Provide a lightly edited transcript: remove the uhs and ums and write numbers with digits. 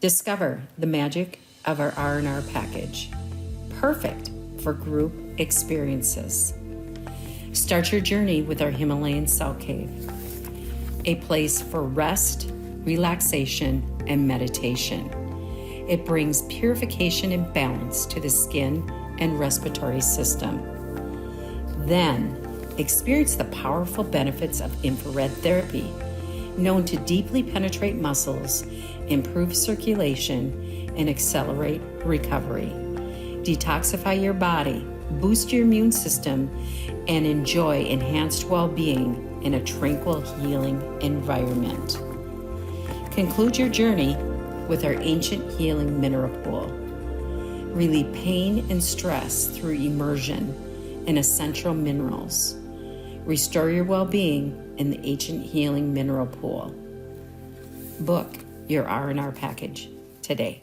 Discover the magic of our R&R package, perfect for group experiences. Start your journey with our Himalayan Salt Cave, a place for rest, relaxation, and meditation. It brings purification and balance to the skin and respiratory system. Then, experience the powerful benefits of infrared therapy, known to deeply penetrate muscles, improve circulation, and accelerate recovery. Detoxify your body, boost your immune system, and enjoy enhanced well-being in a tranquil, healing environment. Conclude your journey with our ancient healing mineral pool. Relieve pain and stress through immersion in essential minerals. Restore your well-being in the ancient healing mineral pool. Book your R&R package today.